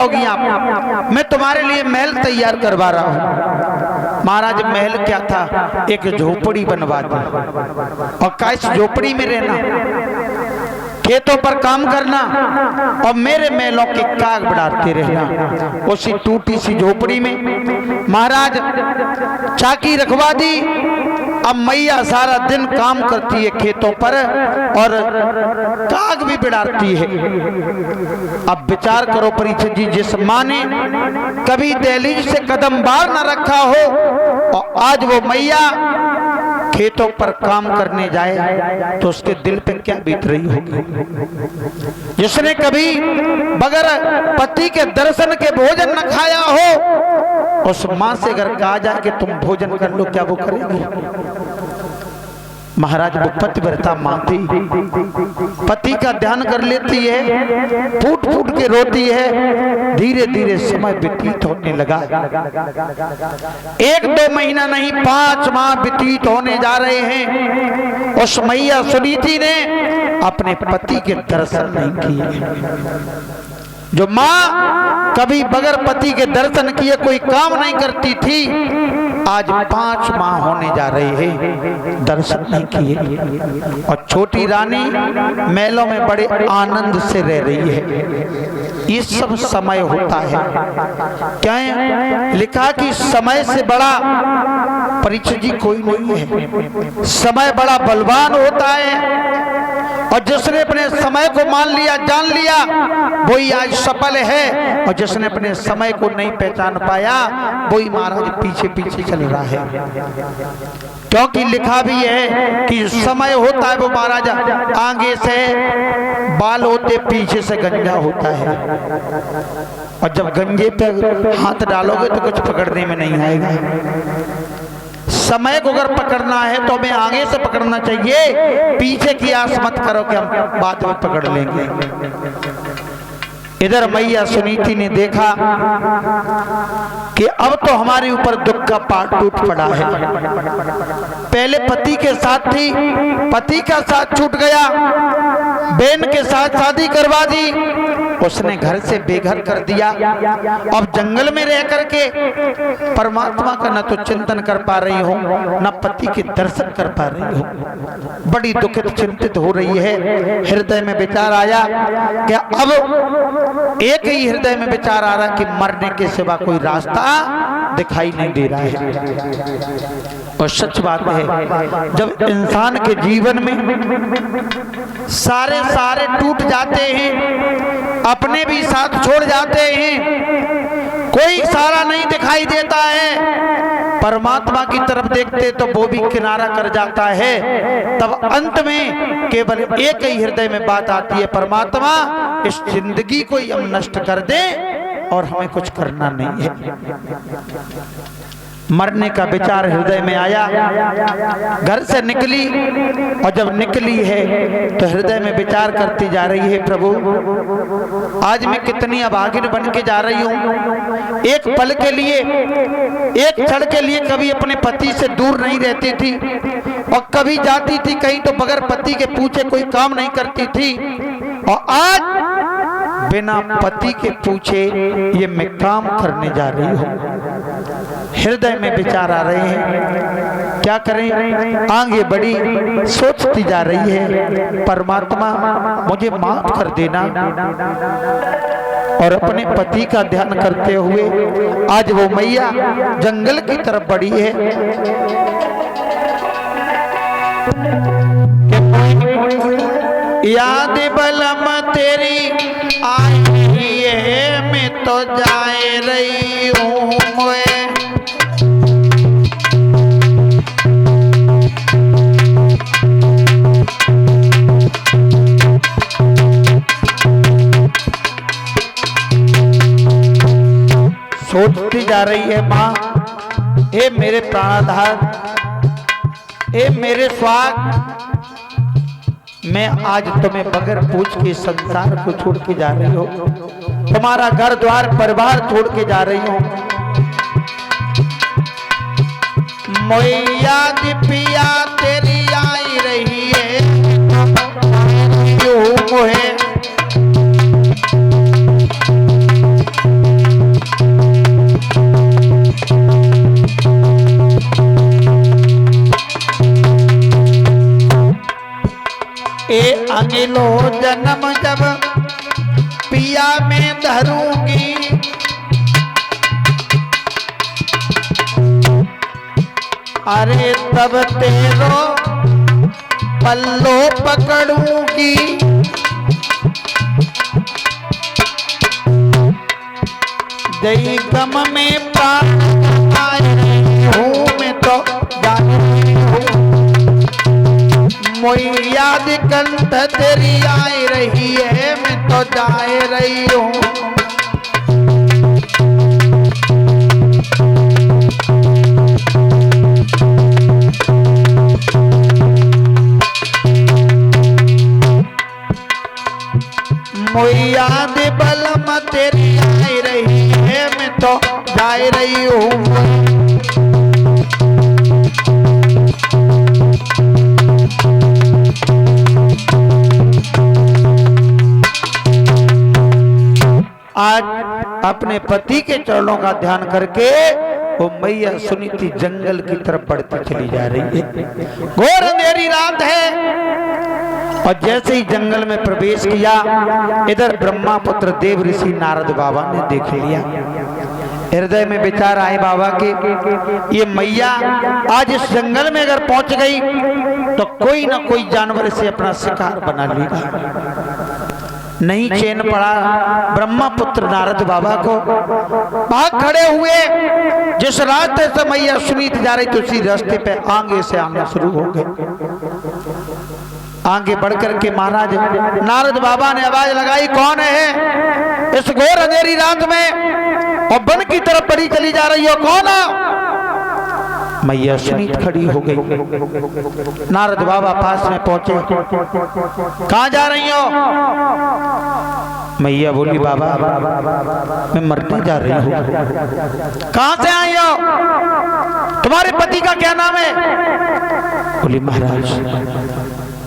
होगी आप, मैं तुम्हारे लिए महल तैयार करवा रहा हूँ। महाराज महल क्या था, एक झोपड़ी बनवा दी और कहा इस झोपड़ी में रहना, खेतों पर काम करना और मेरे महलों के काग बढ़ाते रहना। उसी टूटी सी झोपड़ी में महाराज चाकी रखवा दी। अब मैया सारा दिन काम करती है खेतों पर और काग भी बिड़ाती है। अब विचार करो परीक्षित जी, जिस माँ ने कभी दहलीज से कदम बाहर न रखा हो और आज वो मैया खेतों पर काम करने जाए तो उसके दिल पे क्या बीत रही होगी। जिसने कभी बगैर पति के दर्शन के भोजन न खाया हो, उस माँ से अगर कहा जाए कि तुम भोजन कर लो, क्या वो करेगी? महाराज वो पतिव्रता माँ थी, पति का ध्यान कर लेती है, फूट फूट के रोती है। धीरे धीरे समय व्यतीत होने लगा। 1-2 महीना नहीं, 5 माह व्यतीत होने जा रहे हैं। उस मैया सुनीति ने अपने पति के दर्शन नहीं किए। जो माँ कभी बगैर पति के दर्शन किए कोई काम नहीं करती थी, आज 5 माह होने जा रहे हैं, दर्शन नहीं किए। और छोटी रानी महलों में बड़े आनंद से रह रही है। ये सब समय होता है। क्या है? लिखा कि समय से बड़ा परीक्षित जी कोई नहीं है। समय बड़ा बलवान होता है और जिसने अपने समय को मान लिया, जान लिया, वही आज सफल है। और जिसने अपने समय को नहीं पहचान पाया, वही महाराज पीछे पीछे चल रहा है। क्योंकि लिखा भी है कि समय होता है वो महाराज आगे से बाल होते, पीछे से गंजा होता है। और जब गंजे पे हाथ डालोगे तो कुछ पकड़ने में नहीं आएगा। समय को अगर पकड़ना है तो हमें आगे से पकड़ना चाहिए, पीछे की आस मत करो कि हम बाद में पकड़ लेंगे। इधर मैया सुनीति ने देखा कि अब तो हमारे ऊपर दुख का पाट टूट पड़ा है। पहले पति के साथ थी, पति का साथ छूट गया, बहन के साथ शादी करवा दी, उसने घर से बेघर कर दिया। अब जंगल में रह करके परमात्मा का न तो चिंतन कर पा रही हो, न पति के दर्शन कर पा रही हो। बड़ी दुखित चिंतित हो रही है। हृदय में विचार आया कि अब एक ही हृदय में विचार आ रहा कि मरने के सिवा कोई रास्ता दिखाई नहीं दे रहा है। और सच बात है, जब इंसान के जीवन में सारे टूट जाते हैं, अपने भी साथ छोड़ जाते हैं, कोई सहारा नहीं दिखाई देता है, परमात्मा की तरफ देखते तो वो भी किनारा कर जाता है, तब अंत में केवल एक ही हृदय में बात आती है, परमात्मा इस जिंदगी को ही हम नष्ट कर दें और हमें कुछ करना नहीं है। मरने का विचार हृदय में आया, घर से निकली और जब निकली है तो हृदय में विचार करती जा रही है, प्रभु आज मैं कितनी अभागिन बन के जा रही हूँ। एक पल के लिए, एक क्षण के लिए कभी अपने पति से दूर नहीं रहती थी और कभी जाती थी कहीं तो बगैर पति के पूछे कोई काम नहीं करती थी, और आज बिना पति के पूछे ये मैं काम करने जा रही हूँ। हृदय में विचार आ रहे हैं, क्या करें, आगे बढ़ी, सोचती जा रही है, परमात्मा मुझे माफ कर देना। और अपने पति का ध्यान करते हुए आज वो मैया जंगल की तरफ बढ़ी है। याद बलम तेरी आई है, मैं तो जाए रही हूँ। सोचती जा रही है, माँ हे मेरे प्राणाधार, हे मेरे स्वाग, मैं आज तुम्हें बगैर पूछ के संसार को छोड़ के जा रही हूँ, तुम्हारा घर द्वार परिवार छोड़ के जा रही हूँ। मैया पिया तेरी आई रही है, क्यों मोहे अगलो जन्म जब पिया में धरूंगी, अरे तब तेरो पल्लो पकड़ूंगी। जय गम में प्राण हूँ मैं तो जानी हूँ, मोई याद कंठ तेरी आई रही है, मैं तो जाए रही हूँ। मोई याद बलम तेरी आई रही है, मैं तो जाए रही हूँ। आज अपने पति के चरणों का ध्यान करके वो मैया सुनीति जंगल की तरफ बढ़ती चली जा रही है। घोर अंधेरी रात है और जैसे ही जंगल में प्रवेश किया, इधर ब्रह्मापुत्र देव ऋषि नारद बाबा ने देख लिया। हृदय में विचार आए बाबा के, ये मैया आज इस जंगल में अगर पहुंच गई तो कोई ना कोई जानवर से अपना शिकार बना लेगा। नहीं चैन पड़ा ब्रह्मापुत्र नारद बाबा को। भाग खड़े हुए, जिस रास्ते से मैया सुनीति जा रही थी उसी रास्ते पे आगे से आना शुरू हो गए। आगे बढ़कर के महाराज नारद बाबा ने आवाज लगाई, कौन है इस घोर अंधेरी रात में और वन की तरफ बढ़ी चली जा रही हो, कौन है? मैया सुनीत खड़ी हो गई। नारद बाबा पास में पहुंचे, कहां जा रही हो? मैया बोली, बाबा मैं मरने जा रही हूँ। कहां से आई हो? तुम्हारे पति का क्या नाम है? बोली, महाराज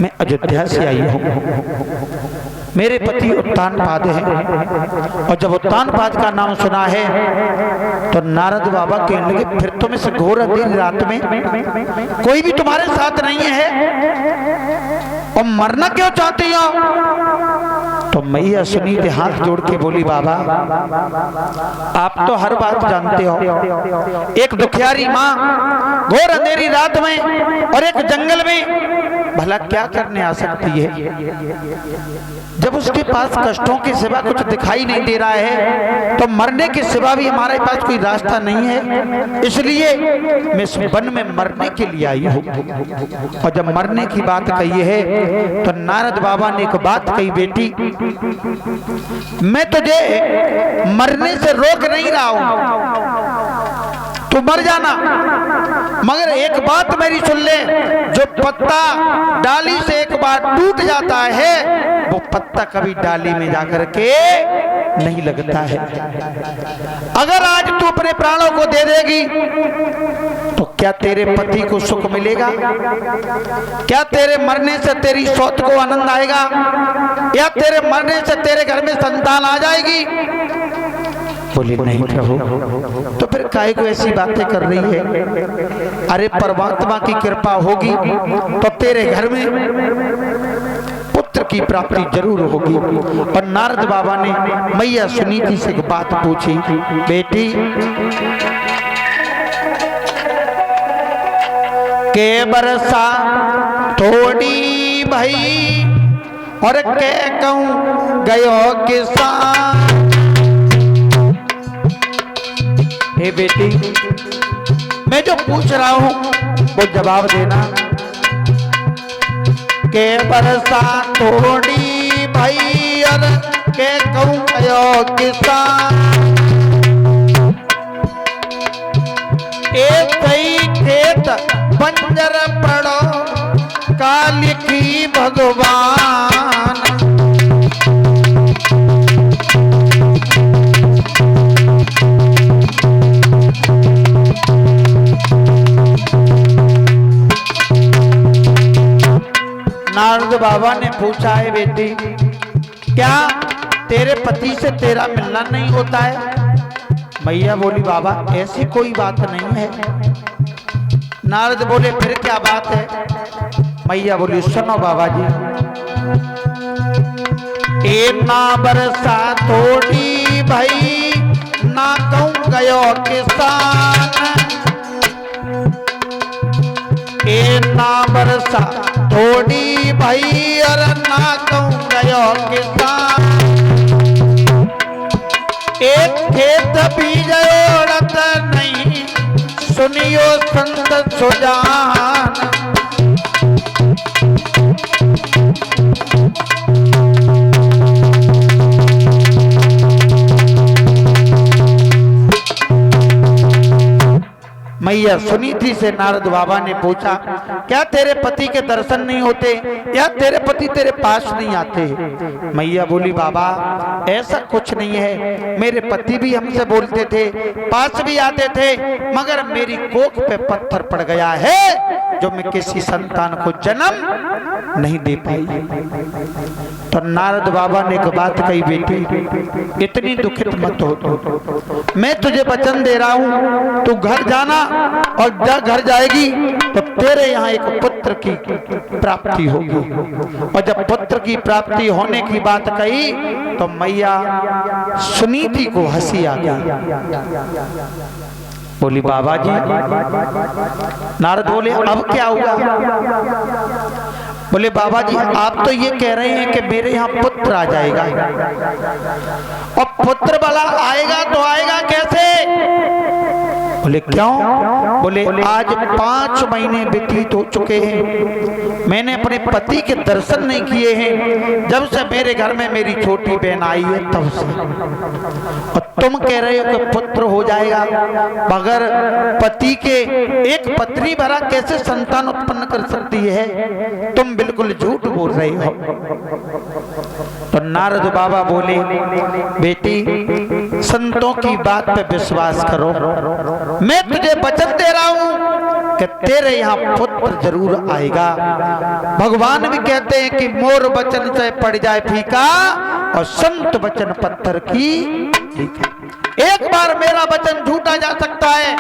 मैं अयोध्या से आई हूँ, मेरे पति उत्तानपाद हैं। और जब उत्तानपाद का नाम सुना है तो नारद बाबा कहने लगे, फिर तुम इस घोर अंधेरी रात में कोई भी तुम्हारे साथ नहीं है और मरना क्यों चाहती हो? तो मैया सुनीति हाथ जोड़ के बोली, बाबा आप तो हर बात जानते हो। एक दुखियारी माँ घोर अंधेरी रात में और एक जंगल में भला क्या करने आ सकती है? जब उसके पास कष्टों के सिवा कुछ दिखाई नहीं दे रहा है तो मरने के सिवा भी हमारे पास कोई रास्ता नहीं है, इसलिए मैं इस वन में मरने के लिए आई हूँ। और जब मरने की बात कही है तो नारद बाबा ने एक बात कही, बेटी मैं तुझे मरने से रोक नहीं रहा हूँ, तू मर जाना, मगर एक बात मेरी सुन ले, जो पत्ता डाली से एक बार टूट जाता है वो पत्ता कभी डाली में जाकर के नहीं लगता है। अगर आज तू अपने प्राणों को दे देगी तो क्या तेरे पति को सुख मिलेगा? क्या तेरे मरने से तेरी सौत को आनंद आएगा? या तेरे मरने से तेरे घर में संतान आ जाएगी? बोली, नहीं प्रभु, तो फिर काहे को ऐसी बातें कर रही है? अरे परमात्मा की कृपा होगी तो तेरे घर में पुत्र की प्राप्ति जरूर होगी। और नारद बाबा ने मैया सुनीति से एक बात पूछी, बेटी के बरसा थोड़ी भई और के कहूं गयो किसान। हे बेटी मैं जो पूछ रहा हूं वो जवाब देना। के बरसा थोड़ी भई और के कहूं गयो किसान। एक ही खेत बंजर पड़ो काल की भगवान। नारद बाबा ने पूछा, है बेटी क्या तेरे पति से तेरा मिलना नहीं होता है? मैया बोली, बाबा ऐसी कोई बात नहीं है। नारद बोले, फिर क्या बात है? मैया बोली, सुनो बाबा जी, ए ना बरसा थोड़ी भाई ना कहूँ गयो किसान, ए ना बरसा थोड़ी भाई और ना कहूँ गयो किसान। एक खेत बीज ओढ़त नहीं सुनियो संत सुजान, मैया सुनीति से नारद बाबा ने पूछा, क्या तेरे पति के दर्शन नहीं होते या तेरे पति तेरे पास नहीं आते? मैया बोली, बाबा ऐसा कुछ नहीं है, मेरे पति भी हमसे बोलते थे, पास भी आते थे, मगर मेरी कोख पे पत्थर पड़ गया है जो मैं किसी संतान को जन्म नहीं दे पाई। तो नारद बाबा ने एक बात कही, बेटी इतनी दुखित मत हो, मैं तुझे वचन दे रहा हूँ, तू घर जाना और जब घर जाएगी तो तेरे यहाँ एक पुत्र की प्राप्ति होगी। और जब पुत्र की प्राप्ति होने की बात कही तो मैया सुनीति को हंसी आ गई। बोली, बाबा जी। नारद बोले, अब क्या हुआ? बोले, बाबा जी आप तो ये कह रहे हैं कि मेरे यहाँ पुत्र आ जाएगा, और पुत्र वाला आएगा तो आएगा कैसे? बोले, क्यों? बोले, आज 5 महीने व्यतीत हो चुके हैं, मैंने अपने पति के दर्शन नहीं किए हैं, जब से मेरे घर में मेरी छोटी बहन आई है तब से, और तुम कह रहे हो कि पुत्र हो जाएगा। बगैर पति के एक पत्नी भरा कैसे संतान उत्पन्न कर सकती है? तुम बिल्कुल झूठ बोल रहे हो। तो नारद बाबा बोले, बेटी संतों की बात पे विश्वास करो, मैं तुझे वचन दे रहा हूं कि तेरे यहाँ पुत्र जरूर आएगा। भगवान भी कहते हैं कि मोर वचन से पड़ जाए फीका और संत वचन पत्थर की। एक बार मेरा वचन झूठा जा सकता है,